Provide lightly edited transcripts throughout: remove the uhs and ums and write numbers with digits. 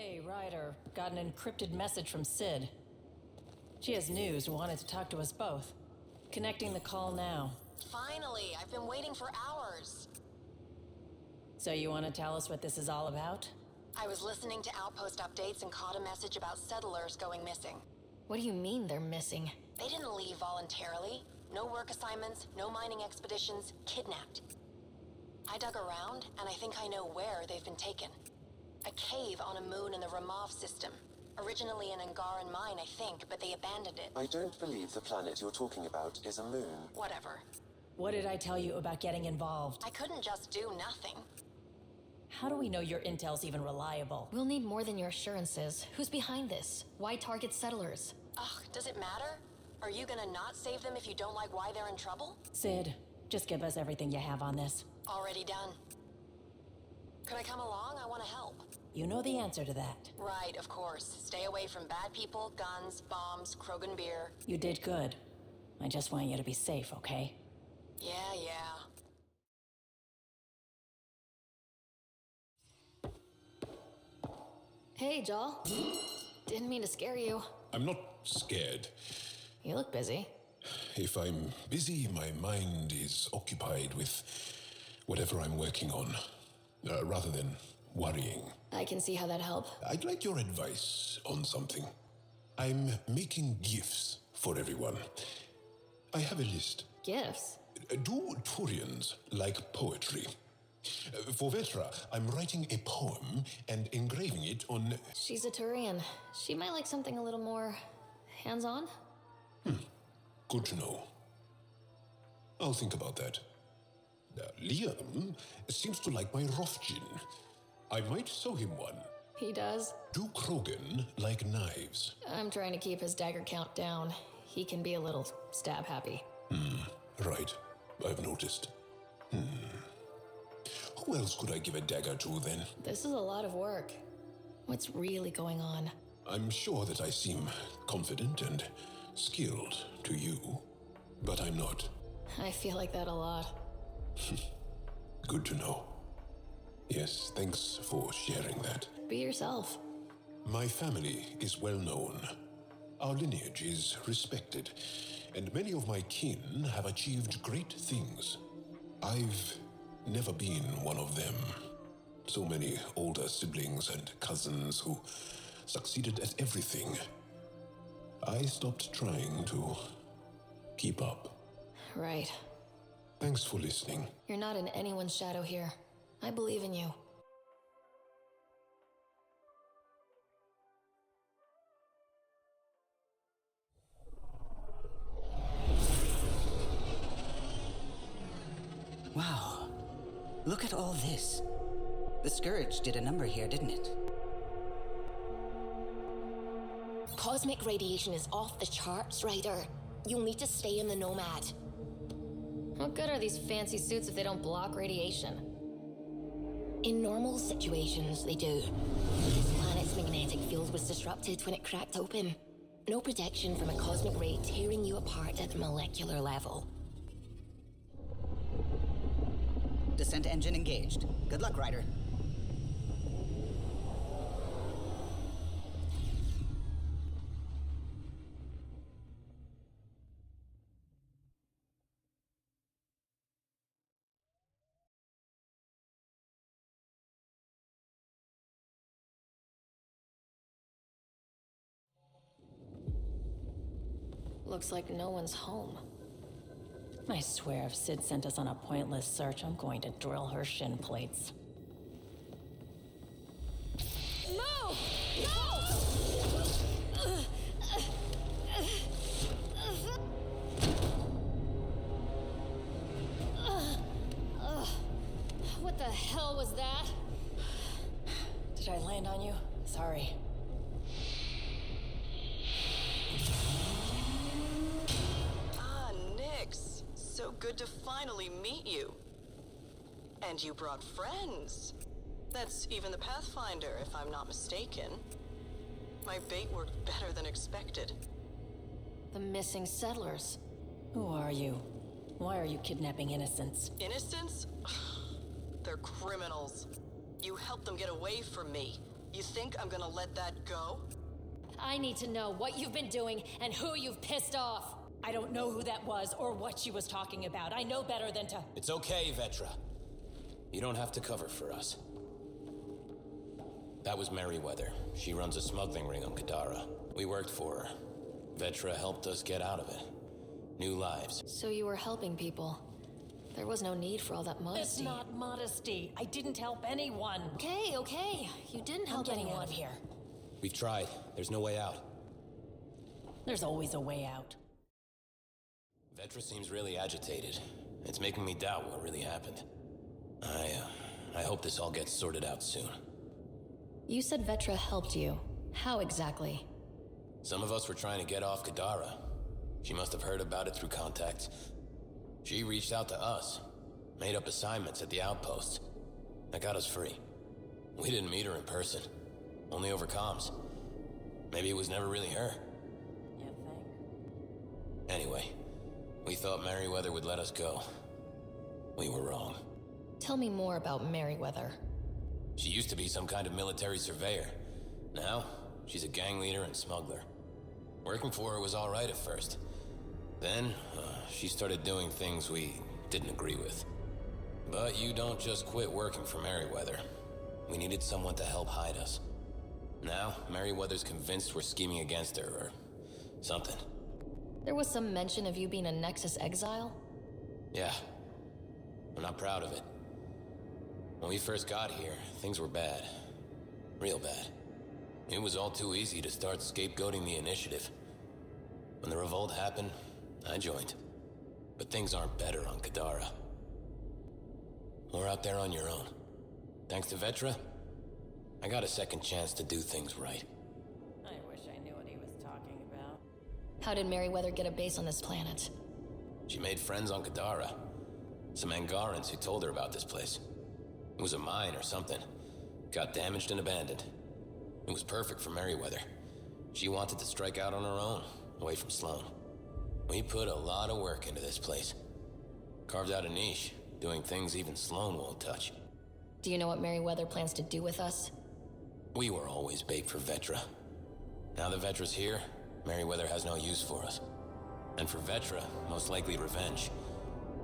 Hey, Ryder. Got an encrypted message from Sid. She has news and wanted to talk to us both. Connecting the call now. Finally, I've been waiting for hours. So you want to tell us what this is all about? I was listening to Outpost updates and caught a message about settlers going missing. What do you mean they're missing? They didn't leave voluntarily. No work assignments, no mining expeditions, kidnapped. I dug around, and I think I know where they've been taken. A cave on a moon in the Ramov system. Originally an Angaran mine, I think, but they abandoned it. I don't believe the planet you're talking about is a moon. Whatever. What did I tell you about getting involved? I couldn't just do nothing. How do we know your intel's even reliable? We'll need more than your assurances. Who's behind this? Why target settlers? Ugh, does it matter? Are you gonna not save them if you don't like why they're in trouble? Sid, just give us everything you have on this. Already done. Could I come along? I want to help. You know the answer to that. Right, of course. Stay away from bad people, guns, bombs, Krogan beer. You did good. I just want you to be safe, okay? Yeah. Hey, Joel. Didn't mean to scare you. I'm not scared. You look busy. If I'm busy, my mind is occupied with whatever I'm working on, rather than worrying. I can see how that'd help. I'd like your advice on something. I'm making gifts for everyone. I have a list. Gifts? Do Turians like poetry? For Vetra, I'm writing a poem and engraving it on... She's a Turian. She might like something a little more hands-on. Good to know. I'll think about that. Liam seems to like my Rofgin. I might sew him one. He does. Do Krogan like knives? I'm trying to keep his dagger count down. He can be a little stab-happy. Right. I've noticed. Who else could I give a dagger to, then? This is a lot of work. What's really going on? I'm sure that I seem confident and skilled to you, but I'm not. I feel like that a lot. Good to know. Yes, thanks for sharing that. Be yourself. My family is well known. Our lineage is respected, and many of my kin have achieved great things. I've never been one of them. So many older siblings and cousins who succeeded at everything. I stopped trying to keep up. Right. Thanks for listening. You're not in anyone's shadow here. I believe in you. Wow. Look at all this. The Scourge did a number here, didn't it? Cosmic radiation is off the charts, Ryder. You'll need to stay in the Nomad. What good are these fancy suits if they don't block radiation? In normal situations, they do. This planet's magnetic field was disrupted when it cracked open. No protection from a cosmic ray tearing you apart at the molecular level. Descent engine engaged. Good luck, Ryder. Looks like no one's home. I swear if Sid sent us on a pointless search, I'm going to drill her shin plates. No! No! What the hell was that? Did I land on you? Sorry. Nix. So good to finally meet you. And you brought friends. That's even the Pathfinder, if I'm not mistaken. My bait worked better than expected. The missing settlers. Who are you? Why are you kidnapping innocents? Innocents? They're criminals. You helped them get away from me. You think I'm gonna let that go? I need to know what you've been doing and who you've pissed off. I don't know who that was or what she was talking about. I know better than to... It's okay, Vetra. You don't have to cover for us. That was Merryweather. She runs a smuggling ring on Kadara. We worked for her. Vetra helped us get out of it. New lives. So you were helping people. There was no need for all that modesty. It's not modesty. I didn't help anyone. Okay. You didn't help I'm getting anyone. out of here. We've tried. There's no way out. There's always a way out. Vetra seems really agitated. It's making me doubt what really happened. I hope this all gets sorted out soon. You said Vetra helped you. How exactly? Some of us were trying to get off Kadara. She must have heard about it through contacts. She reached out to us, made up assignments at the outpost. That got us free. We didn't meet her in person, only over comms. Maybe it was never really her. You think? Anyway, we thought Merryweather would let us go. We were wrong. Tell me more about Merryweather. She used to be some kind of military surveyor. Now, she's a gang leader and smuggler. Working for her was all right at first. Then, she started doing things we didn't agree with. But you don't just quit working for Merryweather. We needed someone to help hide us. Now, Merryweather's convinced we're scheming against her, or something. There was some mention of you being a Nexus exile? Yeah. I'm not proud of it. When we first got here, things were bad. Real bad. It was all too easy to start scapegoating the initiative. When the revolt happened, I joined. But things aren't better on Kadara. We're out there on your own. Thanks to Vetra, I got a second chance to do things right. I wish I knew what he was talking about. How did Merryweather get a base on this planet? She made friends on Kadara. Some Angarans who told her about this place. It was a mine or something. Got damaged and abandoned. It was perfect for Merryweather. She wanted to strike out on her own, away from Sloan. We put a lot of work into this place. Carved out a niche, doing things even Sloan won't touch. Do you know what Merryweather plans to do with us? We were always bait for Vetra. Now that Vetra's here, Merryweather has no use for us. And for Vetra, most likely revenge.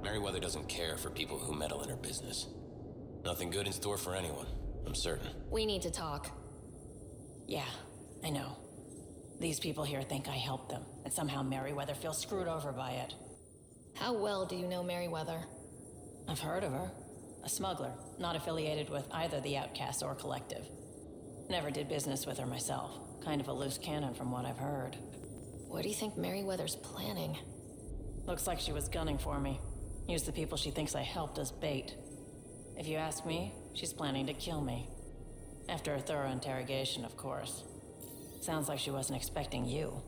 Merryweather doesn't care for people who meddle in her business. Nothing good in store for anyone, I'm certain. We need to talk. Yeah, I know. These people here think I helped them, and somehow Merryweather feels screwed over by it. How well do you know Merryweather? I've heard of her. A smuggler, not affiliated with either the Outcasts or Collective. Never did business with her myself. Kind of a loose cannon from what I've heard. What do you think Merryweather's planning? Looks like she was gunning for me. Use the people she thinks I helped as bait. If you ask me, she's planning to kill me. After a thorough interrogation, of course. Sounds like she wasn't expecting you.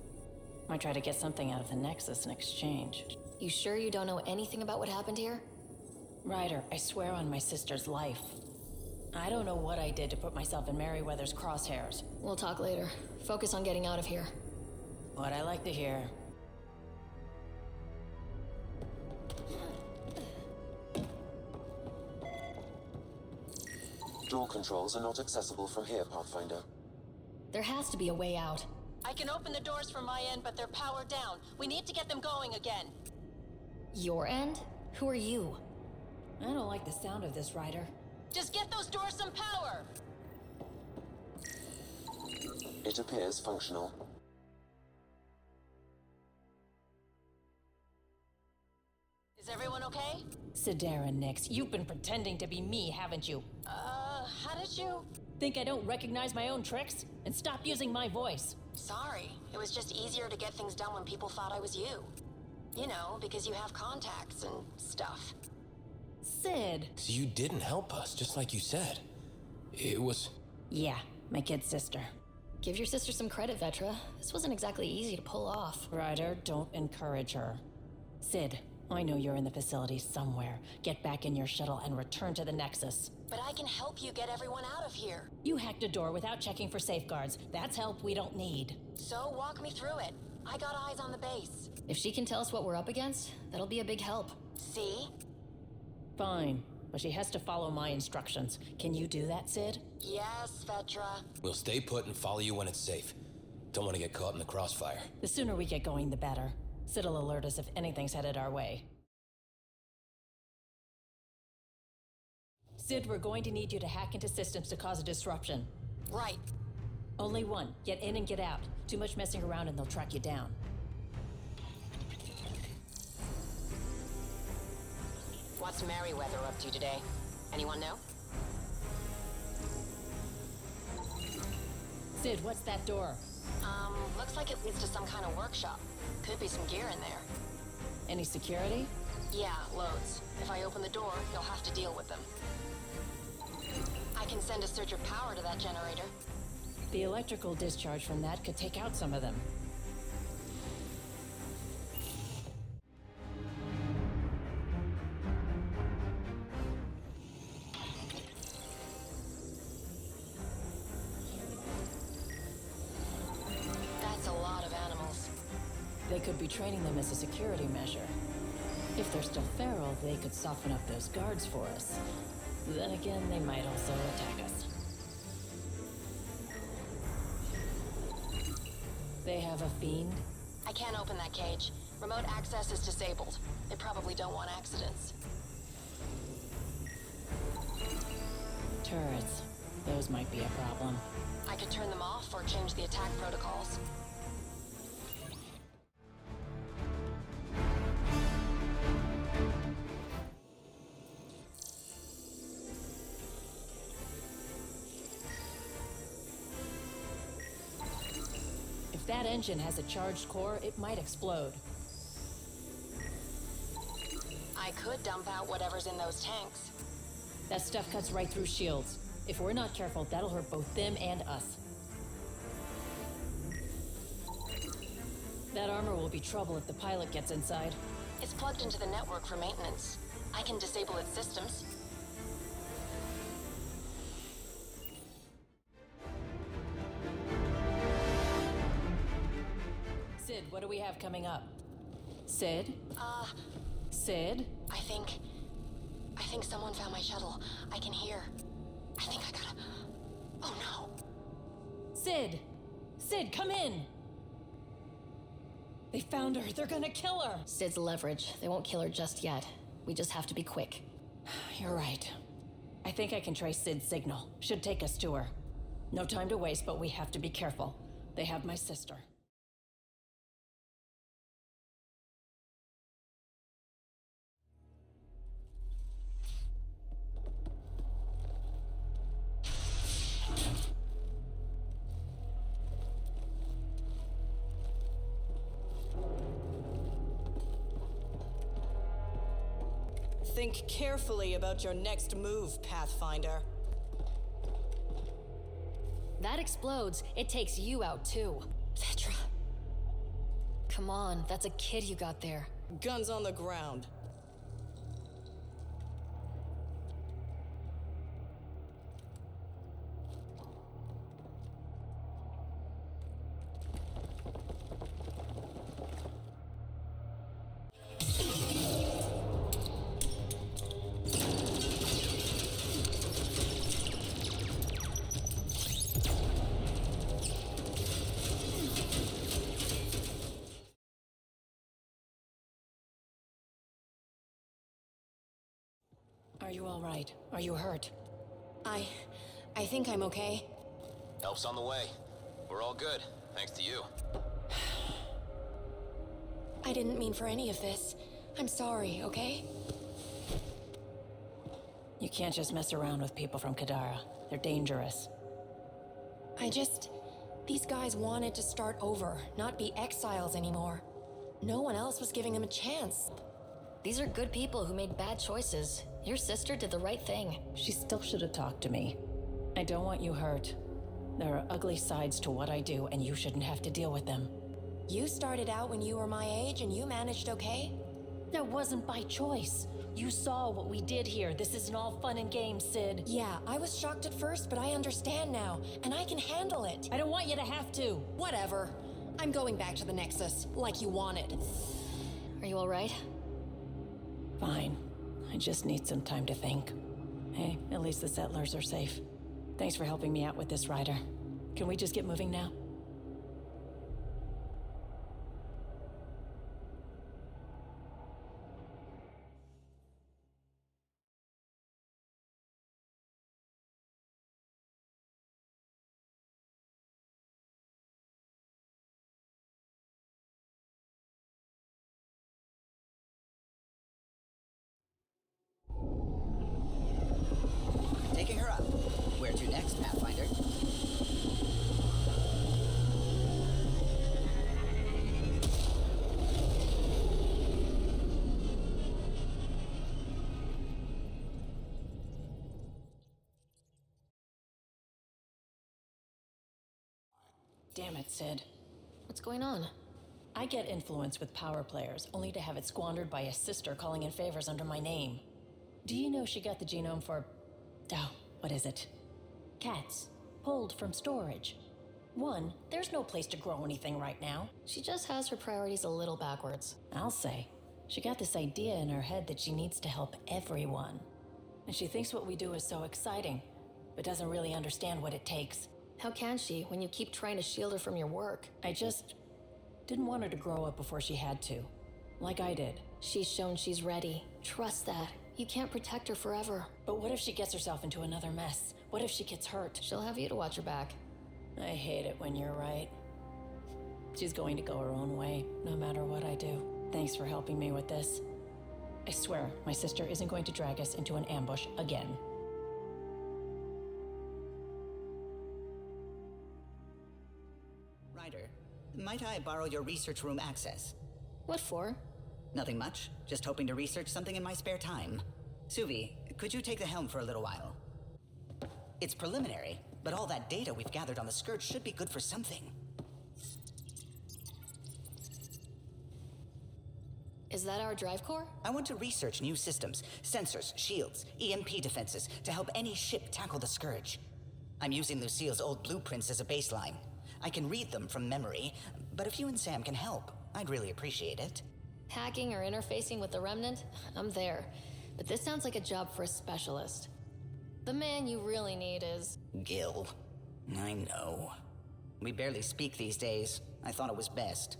Might try to get something out of the Nexus in exchange. You sure you don't know anything about what happened here? Ryder, I swear on my sister's life. I don't know what I did to put myself in Merryweather's crosshairs. We'll talk later. Focus on getting out of here. What I like to hear. Door controls are not accessible from here, Pathfinder. There has to be a way out. I can open the doors from my end, but they're powered down. We need to get them going again. Your end? Who are you? I don't like the sound of this, Ryder. Just get those doors some power! It appears functional. Is everyone okay? Sidera Nix, you've been pretending to be me, haven't you? How did you... Think I don't recognize my own tricks? And stop using my voice. Sorry. It was just easier to get things done when people thought I was you. You know, because you have contacts and stuff. Sid. So you didn't help us, just like you said. It was... Yeah, my kid sister. Give your sister some credit, Vetra. This wasn't exactly easy to pull off. Ryder, don't encourage her. Sid, I know you're in the facility somewhere. Get back in your shuttle and return to the Nexus. But I can help you get everyone out of here. You hacked a door without checking for safeguards. That's help we don't need. So walk me through it. I got eyes on the base. If she can tell us what we're up against, that'll be a big help. See? Fine. but she has to follow my instructions. Can you do that, Sid? Yes, Vetra. We'll stay put and follow you when it's safe. Don't want to get caught in the crossfire. The sooner we get going, the better. Sid'll alert us if anything's headed our way. Sid, we're going to need you to hack into systems to cause a disruption. Right. Only one. Get in and get out. Too much messing around and they'll track you down. What's Merryweather up to today? Anyone know? Sid, what's that door? Looks like it leads to some kind of workshop. Could be some gear in there. Any security? Yeah, loads. If I open the door, you'll have to deal with them. I can send a surge of power to that generator. The electrical discharge from that could take out some of them. That's a lot of animals. They could be training them as a security measure. If they're still feral, they could soften up those guards for us. Then again, they might also attack us. They have a fiend? I can't open that cage. Remote access is disabled. They probably don't want accidents. Turrets. Those might be a problem. I could turn them off or change the attack protocols. If that engine has a charged core, it might explode. I could dump out whatever's in those tanks. That stuff cuts right through shields. If we're not careful, that'll hurt both them and us. That armor will be trouble if the pilot gets inside. It's plugged into the network for maintenance. I can disable its systems. Sid, what do we have coming up? Sid? Sid? I think someone found my shuttle. I can hear. I think I gotta... Oh no. Sid! Sid, come in! They found her. They're gonna kill her. Sid's leverage. They won't kill her just yet. We just have to be quick. You're right. I think I can trace Sid's signal. Should take us to her. No time to waste, but we have to be careful. They have my sister. Think carefully about your next move, Pathfinder. That explodes. It takes you out too. Vetra. Come on, that's a kid you got there. Guns on the ground. Are you all right? Are you hurt? I think I'm okay. Help's on the way. We're all good, thanks to you. I didn't mean for any of this. I'm sorry, okay? You can't just mess around with people from Kadara. They're dangerous. These guys wanted to start over, not be exiles anymore. No one else was giving them a chance. These are good people who made bad choices. Your sister did the right thing. She still should have talked to me. I don't want you hurt. There are ugly sides to what I do, and you shouldn't have to deal with them. You started out when you were my age and you managed okay? That wasn't by choice. You saw what we did here. This isn't all fun and games, Sid. Yeah, I was shocked at first, but I understand now, and I can handle it. I don't want you to have to. Whatever. I'm going back to the Nexus, like you wanted. Are you all right? Fine. I just need some time to think. Hey, at least the settlers are safe. Thanks for helping me out with this, Ryder. Can we just get moving now? Taking her up. Where to next, Pathfinder? Damn it, Sid. What's going on? I get influence with power players, only to have it squandered by a sister calling in favors under my name. Do you know she got the genome for... oh, what is it? Cats. Pulled from storage. One, there's no place to grow anything right now. She just has her priorities a little backwards. I'll say. She got this idea in her head that she needs to help everyone. And she thinks what we do is so exciting, but doesn't really understand what it takes. How can she when you keep trying to shield her from your work? I just didn't want her to grow up before she had to. Like I did. She's shown she's ready. Trust that. You can't protect her forever. But what if she gets herself into another mess? What if she gets hurt? She'll have you to watch her back. I hate it when you're right. She's going to go her own way, no matter what I do. Thanks for helping me with this. I swear, my sister isn't going to drag us into an ambush again. Ryder, might I borrow your research room access? What for? Nothing much. Just hoping to research something in my spare time. Suvi, could you take the helm for a little while? It's preliminary, but all that data we've gathered on the Scourge should be good for something. Is that our drive core? I want to research new systems, sensors, shields, EMP defenses, to help any ship tackle the Scourge. I'm using Lucille's old blueprints as a baseline. I can read them from memory, but if you and Sam can help, I'd really appreciate it. Hacking or interfacing with the Remnant? I'm there. But this sounds like a job for a specialist. The man you really need is... Gil. I know. We barely speak these days. I thought it was best.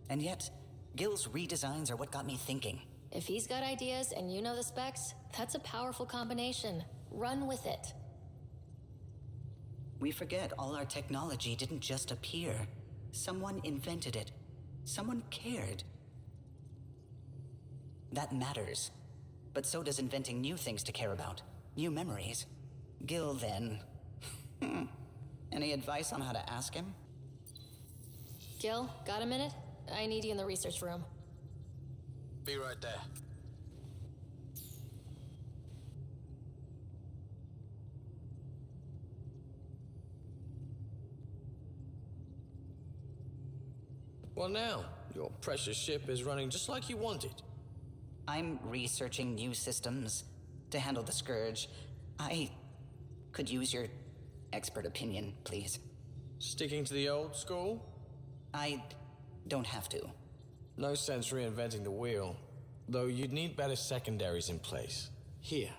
And yet, Gil's redesigns are what got me thinking. If he's got ideas and you know the specs, that's a powerful combination. Run with it. We forget all our technology didn't just appear. Someone invented it. Someone cared. That matters. But so does inventing new things to care about. New memories. Gil, then. Any advice on how to ask him? Gil, got a minute? I need you in the research room. Be right there. Well now, your precious ship is running just like you wanted. I'm researching new systems to handle the Scourge. I could use your expert opinion, please. Sticking to the old school? I don't have to. No sense reinventing the wheel, though you'd need better secondaries in place. Here,